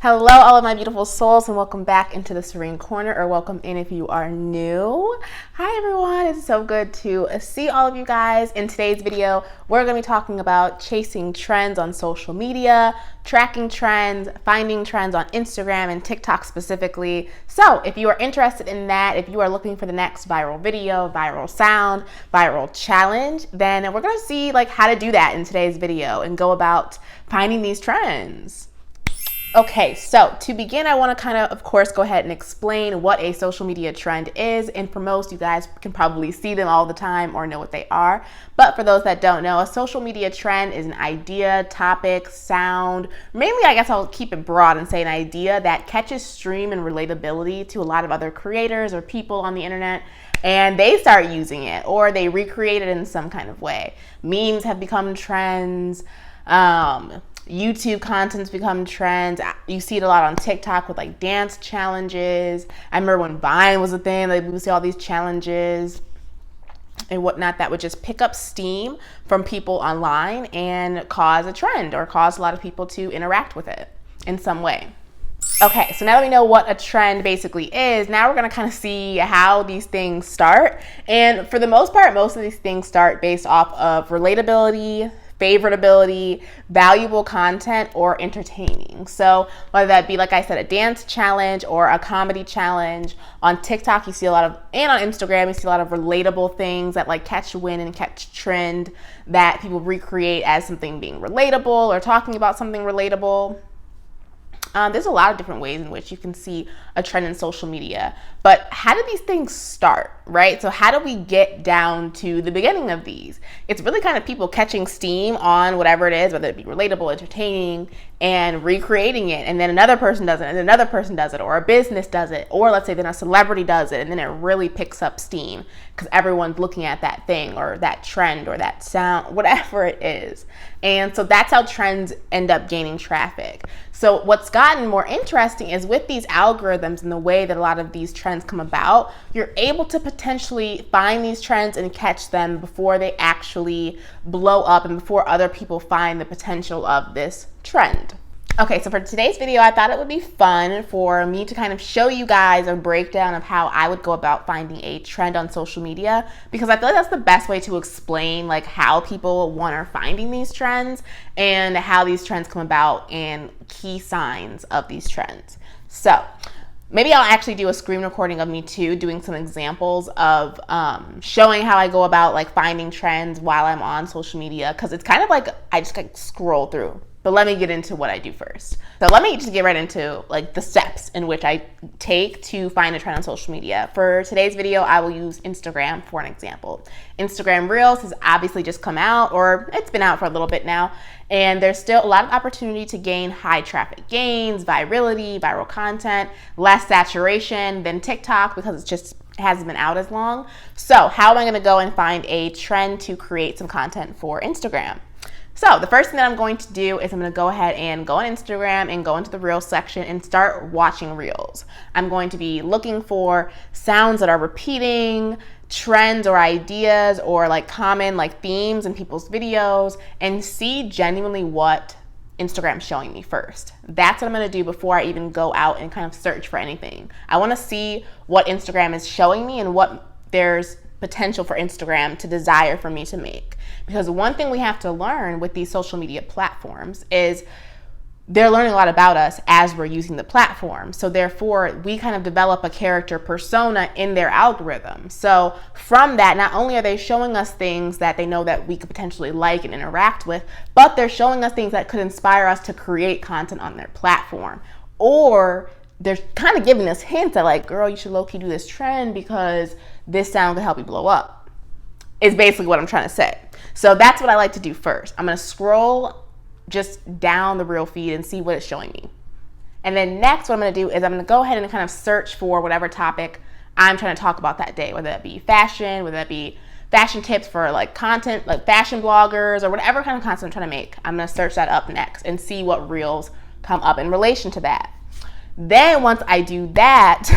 Hello, all of my beautiful souls, and welcome back into the Serene Corner, or welcome in if you are new. Hi, everyone. It's so good to see all of you guys. In today's video, we're going to be talking about chasing trends on social media, tracking trends, finding trends on Instagram and TikTok specifically. So if you are interested in that, if you are looking for the next viral video, viral sound, viral challenge, then we're going to see how to do that in today's video and go about finding these trends. Okay, so to begin, I want to of course, go ahead and explain what a social media trend is. And for most, you guys can probably see them all the time or know what they are. But for those that don't know, a social media trend is an idea, topic, sound. Mainly, I guess I'll keep it broad and say an idea that catches stream and relatability to a lot of other creators or people on the internet. And they start using it or they recreate it in some kind of way. Memes have become trends. YouTube content's become trends. You see it a lot on TikTok with dance challenges. I remember when Vine was a thing, we would see all these challenges and whatnot that would just pick up steam from people online and cause a trend or cause a lot of people to interact with it in some way. Okay, so now that we know what a trend basically is, now we're going to see how these things start. And for the most part, most of these things start based off of relatability, favoritability, valuable content, or entertaining. So whether that be, like I said, a dance challenge or a comedy challenge, on TikTok you see a lot of, and on Instagram you see a lot of relatable things that catch wind and catch trend that people recreate as something being relatable or talking about something relatable. There's a lot of different ways in which you can see a trend in social media, but how do these things start, right? So how do we get down to the beginning of these? It's really people catching steam on whatever it is, whether it be relatable, entertaining, and recreating it. And then another person does it, and another person does it, or a business does it, or let's say then a celebrity does it, and then it really picks up steam because everyone's looking at that thing or that trend or that sound, whatever it is. And so that's how trends end up gaining traffic. So what's gotten more interesting is with these algorithms and the way that a lot of these trends come about, you're able to potentially find these trends and catch them before they actually blow up and before other people find the potential of this trend. Okay, so for today's video, I thought it would be fun for me to show you guys a breakdown of how I would go about finding a trend on social media, because I feel like that's the best way to explain how people, one, are finding these trends and how these trends come about and key signs of these trends. So maybe I'll actually do a screen recording of me too, doing some examples of showing how I go about finding trends while I'm on social media, because it's I just scroll through. But let me get into what I do first. So let me just get right into the steps in which I take to find a trend on social media. For today's video, I will use Instagram for an example. Instagram Reels has obviously just come out, or it's been out for a little bit now, and there's still a lot of opportunity to gain high traffic gains, virality, viral content, less saturation than TikTok because it hasn't been out as long. So how am I gonna go and find a trend to create some content for Instagram? So the first thing that I'm going to do is I'm going to go ahead and go on Instagram and go into the Reels section and start watching Reels. I'm going to be looking for sounds that are repeating, trends or ideas or common themes in people's videos, and see genuinely what Instagram's showing me first. That's what I'm going to do before I even go out and search for anything. I want to see what Instagram is showing me and what there's potential for Instagram to desire for me to make. Because one thing we have to learn with these social media platforms is they're learning a lot about us as we're using the platform. So therefore, we develop a character persona in their algorithm. So from that, not only are they showing us things that they know that we could potentially like and interact with, but they're showing us things that could inspire us to create content on their platform. Or they're giving us hints that girl, you should low-key do this trend because this sound could help you blow up, is basically what I'm trying to say. So that's what I like to do first. I'm going to scroll just down the Reel feed and see what it's showing me. And then next, what I'm going to do is I'm going to go ahead and search for whatever topic I'm trying to talk about that day, whether that be fashion, whether that be fashion tips for content, fashion bloggers, or whatever kind of content I'm trying to make. I'm going to search that up next and see what Reels come up in relation to that. Then once I do that,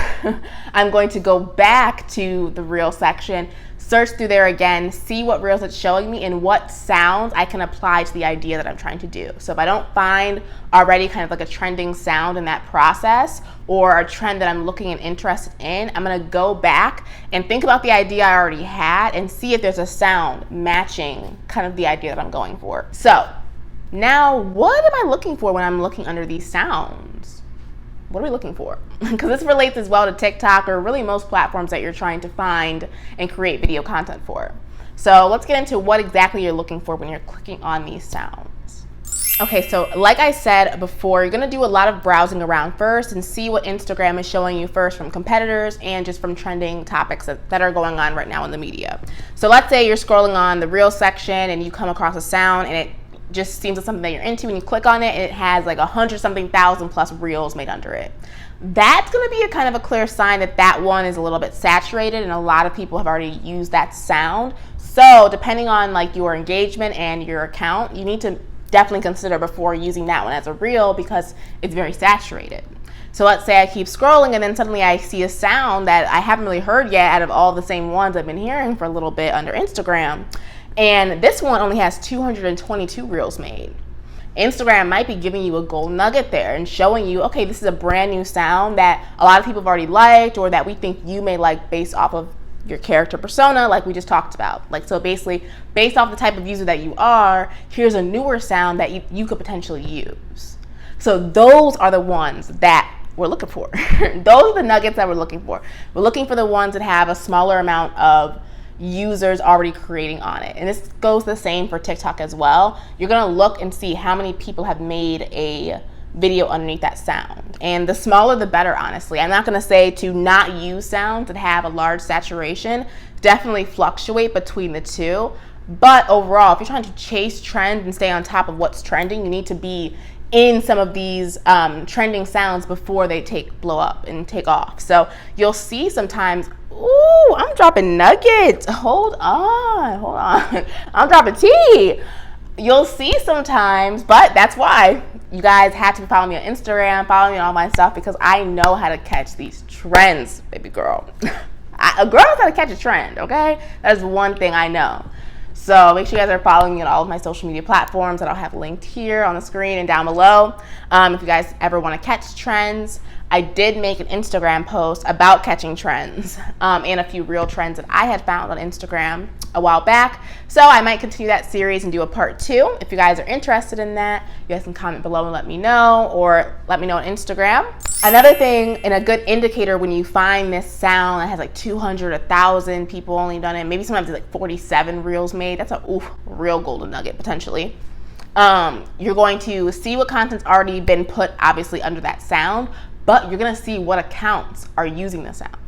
I'm going to go back to the Reel section, search through there again, see what reels it's showing me and what sounds I can apply to the idea that I'm trying to do. So if I don't find already kind of like a trending sound in that process or a trend that I'm looking and interested in, I'm gonna go back and think about the idea I already had and see if there's a sound matching kind of the idea that I'm going for. So now what am I looking for when I'm looking under these sounds? What are we looking for? Because this relates as well to TikTok or really most platforms that you're trying to find and create video content for. So let's get into what exactly you're looking for when you're clicking on these sounds. Okay, so like I said before, you're gonna do a lot of browsing around first and see what Instagram is showing you first from competitors and just from trending topics that are going on right now in the media. So let's say you're scrolling on the Reels section and you come across a sound and it just seems like something that you're into, and you click on it and it has like 100-something thousand plus reels made under it. That's going to be a kind of a clear sign that that one is a little bit saturated and a lot of people have already used that sound. So depending on like your engagement and your account, you need to definitely consider before using that one as a reel because it's very saturated. So let's say I keep scrolling and then suddenly I see a sound that I haven't really heard yet out of all the same ones I've been hearing for a little bit under Instagram. And this one only has 222 reels made. Instagram might be giving you a gold nugget there and showing you, okay, this is a brand new sound that a lot of people have already liked or that we think you may like based off of your character persona like we just talked about. Like, so basically, based off the type of user that you are, here's a newer sound that you could potentially use. So those are the ones that we're looking for. Those are the nuggets that we're looking for. We're looking for the ones that have a smaller amount of users already creating on it. And this goes the same for TikTok as well. You're gonna look and see how many people have made a video underneath that sound. And the smaller the better, honestly. I'm not gonna say to not use sounds that have a large saturation. Definitely fluctuate between the two. But overall, if you're trying to chase trends and stay on top of what's trending, you need to be in some of these trending sounds before they blow up and take off. So you'll see sometimes, ooh, I'm dropping nuggets. Hold on. I'm dropping tea. You'll see sometimes, but that's why you guys have to follow me on Instagram, follow me on all my stuff, because I know how to catch these trends, baby girl. A girl knows how to catch a trend, okay? That is one thing I know. So make sure you guys are following me on all of my social media platforms that I'll have linked here on the screen and down below. If you guys ever want to catch trends, I did make an Instagram post about catching trends and a few real trends that I had found on Instagram a while back. So I might continue that series and do a part 2. If you guys are interested in that, you guys can comment below and let me know, or let me know on Instagram. Another thing and a good indicator when you find this sound that has like 200, 1,000 people only done it, maybe sometimes it's like 47 reels made. That's a real golden nugget potentially. You're going to see what content's already been put obviously under that sound, but you're gonna see what accounts are using the sound.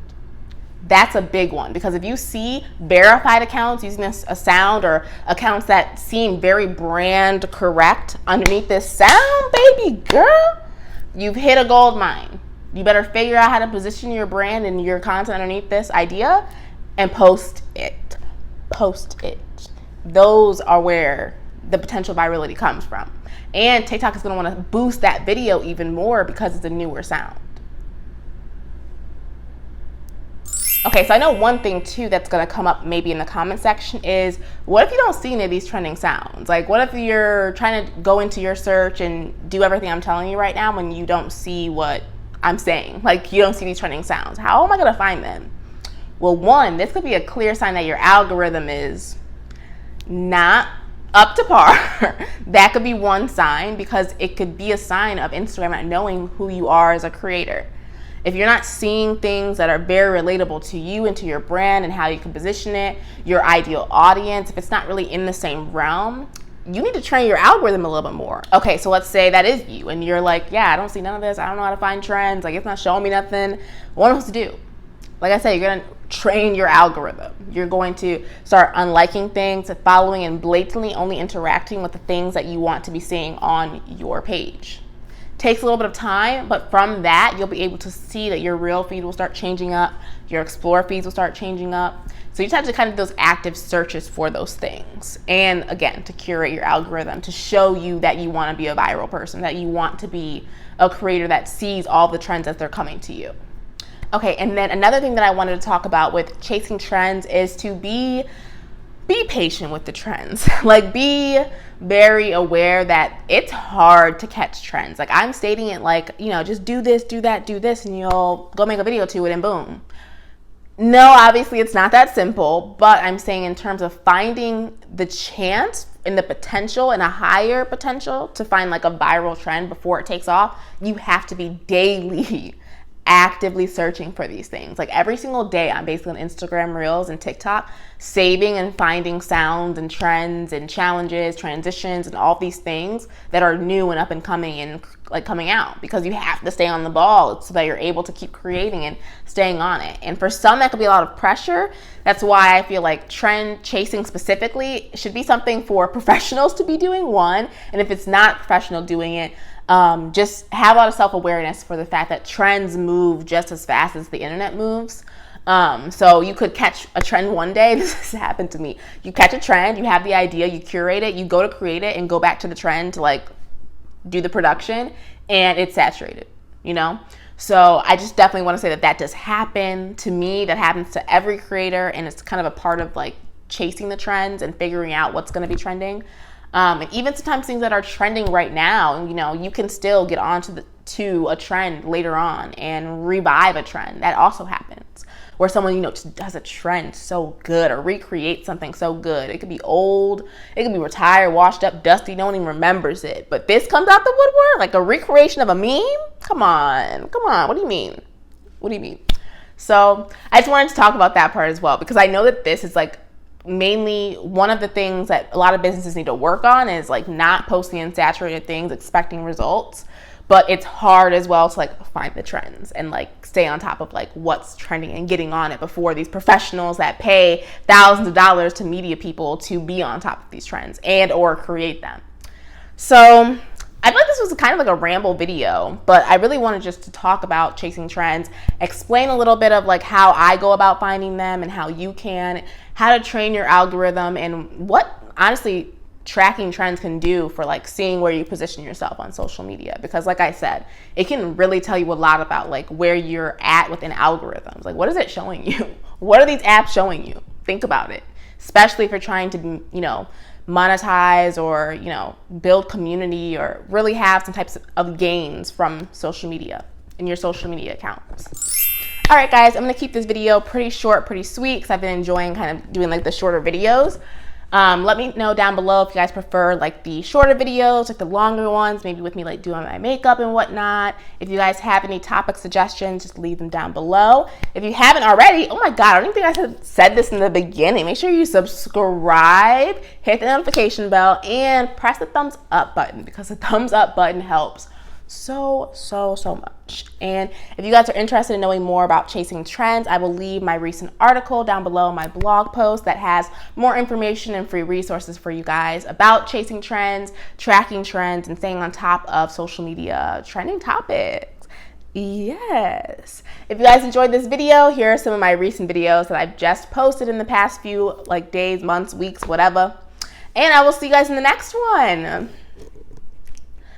That's a big one, because if you see verified accounts using a sound, or accounts that seem very brand correct underneath this sound, baby girl, you've hit a gold mine. You better figure out how to position your brand and your content underneath this idea and post it. Post it. Those are where the potential virality comes from. And TikTok is going to want to boost that video even more because it's a newer sound. Okay, so I know one thing too that's gonna come up maybe in the comment section is, what if you don't see any of these trending sounds? Like, what if you're trying to go into your search and do everything I'm telling you right now when you don't see what I'm saying? Like, you don't see these trending sounds. How am I gonna find them? Well, one, this could be a clear sign that your algorithm is not up to par. That could be one sign, because it could be a sign of Instagram not knowing who you are as a creator. If you're not seeing things that are very relatable to you and to your brand and how you can position it, your ideal audience, if it's not really in the same realm, you need to train your algorithm a little bit more. Okay, so let's say that is you and you're like, yeah, I don't see none of this. I don't know how to find trends. Like, it's not showing me nothing. What am I supposed to do? Like I said, you're gonna train your algorithm. You're going to start unliking things, following, and blatantly only interacting with the things that you want to be seeing on your page. Takes a little bit of time, but from that, you'll be able to see that your real feed will start changing up, your explore feeds will start changing up. So you just have to kind of do those active searches for those things. And again, to curate your algorithm, to show you that you want to be a viral person, that you want to be a creator that sees all the trends as they're coming to you. Okay, and then another thing that I wanted to talk about with chasing trends is to be patient with the trends. Like, be very aware that it's hard to catch trends. Like, I'm stating it like, you know, just do this, do that, do this, and you'll go make a video to it and boom. No, obviously it's not that simple, but I'm saying in terms of finding the chance and the potential and a higher potential to find like a viral trend before it takes off, you have to be daily actively searching for these things. Like every single day, I'm basically on Instagram Reels and TikTok, saving and finding sounds and trends and challenges, transitions, and all these things that are new and up and coming and like coming out, because you have to stay on the ball so that you're able to keep creating and staying on it. And for some, that could be a lot of pressure. That's why I feel like trend chasing specifically should be something for professionals to be doing, one. And if it's not professional doing it, just have a lot of self-awareness for the fact that trends move just as fast as the internet moves. So you could catch a trend one day. This has happened to me. You catch a trend, you have the idea, you curate it, you go to create it and go back to the trend to like do the production, and it's saturated, you know? So I just definitely want to say that that does happen to me. That happens to every creator, and it's kind of a part of like chasing the trends and figuring out what's going to be trending. And even sometimes things that are trending right now, you know, you can still get onto to a trend later on and revive a trend. That also happens, where someone, you know, just does a trend so good or recreates something so good. It could be old, it could be retired, washed up, dusty, no one even remembers it. But this comes out the woodwork, like a recreation of a meme? Come on, what do you mean? What do you mean? So I just wanted to talk about that part as well, because I know that this is like mainly one of the things that a lot of businesses need to work on, is like not posting unsaturated things, expecting results. But it's hard as well to like find the trends and like stay on top of like what's trending and getting on it before these professionals that pay thousands of dollars to media people to be on top of these trends and or create them. So I feel like this was kind of like a ramble video, but I really wanted just to talk about chasing trends, explain a little bit of like how I go about finding them and how you can, how to train your algorithm, and what honestly tracking trends can do for like seeing where you position yourself on social media. Because like I said, it can really tell you a lot about like where you're at within algorithms. Like, what is it showing you? What are these apps showing you? Think about it, especially if you're trying to, you know, monetize or, you know, build community or really have some types of gains from social media in your social media accounts. All right, guys, I'm gonna keep this video pretty short, pretty sweet, because I've been enjoying kind of doing like the shorter videos. Let me know down below if you guys prefer like the shorter videos, like the longer ones, maybe with me like doing my makeup and whatnot. If you guys have any topic suggestions, just leave them down below. If you haven't already, oh my God, I don't even think I said this in the beginning. Make sure you subscribe, hit the notification bell, and press the thumbs up button, because the thumbs up button helps so much. And if you guys are interested in knowing more about chasing trends, I will leave my recent article down below, my blog post that has more information and free resources for you guys about chasing trends, tracking trends, and staying on top of social media trending topics. Yes. If you guys enjoyed this video, here are some of my recent videos that I've just posted in the past few like days, months, weeks, whatever. And I will see you guys in the next one.